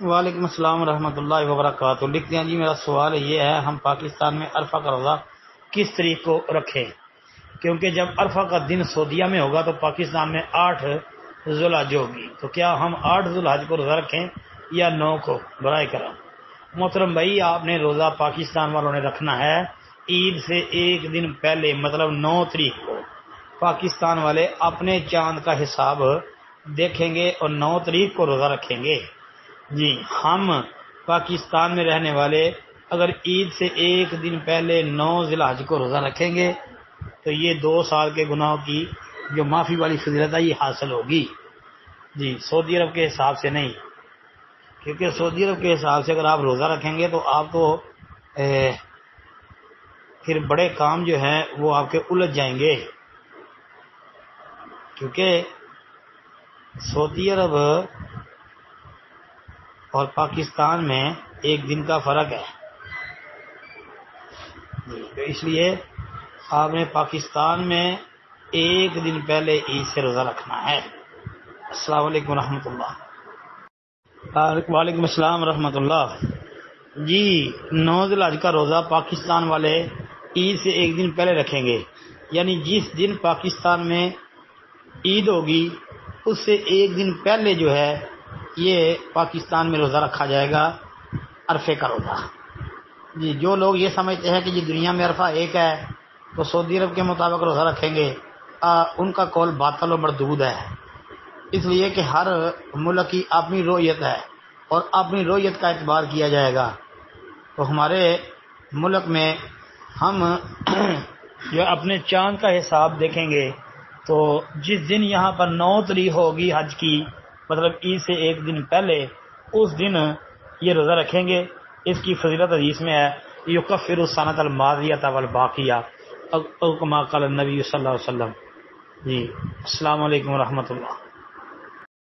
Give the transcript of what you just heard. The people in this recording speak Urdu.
وعلیکم السلام ورحمۃ اللہ وبرکاتہ۔ لکھتے ہیں جی میرا سوال یہ ہے، ہم پاکستان میں عرفہ کا روزہ کس طریق کو رکھیں؟ کیونکہ جب عرفہ کا دن سعودیہ میں ہوگا تو پاکستان میں 8 ذو الحج ہوگی، تو کیا ہم 8 ذو الحج کو روزہ رکھیں یا 9 کو؟ برائے کرم محترم بھائی، آپ نے روزہ پاکستان والوں نے رکھنا ہے عید سے ایک دن پہلے، مطلب 9 تاریخ کو پاکستان والے اپنے چاند کا حساب دیکھیں گے اور 9 تاریخ کو روزہ رکھیں گے۔ جی ہم پاکستان میں رہنے والے اگر عید سے ایک دن پہلے 9 ذی الحج کو روزہ رکھیں گے تو یہ 2 سال کے گناہوں کی جو معافی والی فضیلت ہے یہ حاصل ہوگی۔ جی سعودی عرب کے حساب سے نہیں، کیونکہ سعودی عرب کے حساب سے اگر آپ روزہ رکھیں گے تو آپ تو پھر بڑے کام جو ہیں وہ آپ کے الجھ جائیں گے، کیونکہ سعودی عرب اور پاکستان میں ایک دن کا فرق ہے، تو اس لیے آپ نے پاکستان میں ایک دن پہلے عید سے روزہ رکھنا ہے۔ السلام علیکم ورحمۃ اللہ۔ وعلیکم السلام ورحمۃ اللہ۔ جی 9 ذی الحج کا روزہ پاکستان والے عید سے ایک دن پہلے رکھیں گے، یعنی جس دن پاکستان میں عید ہوگی اس سے ایک دن پہلے جو ہے یہ پاکستان میں روزہ رکھا جائے گا، عرفے کا روزہ۔ جی جو لوگ یہ سمجھتے ہیں کہ جی دنیا میں عرفہ ایک ہے تو سعودی عرب کے مطابق روزہ رکھیں گے، ان کا قول باطل و مردود ہے، اس لیے کہ ہر ملک کی اپنی رویت ہے اور اپنی رویت کا اعتبار کیا جائے گا۔ تو ہمارے ملک میں ہم جو اپنے چاند کا حساب دیکھیں گے تو جس دن یہاں پر 9 تاریخ ہوگی حج کی، مطلب عید سے ایک دن پہلے، اس دن یہ روزہ رکھیں گے۔ اس کی فضیلت حدیث میں ہے یکفر السنۃ الماضیۃ والباقیہ او کما قال النبی صلی اللہ علیہ وسلم۔ جی السلام علیکم ورحمۃ اللہ۔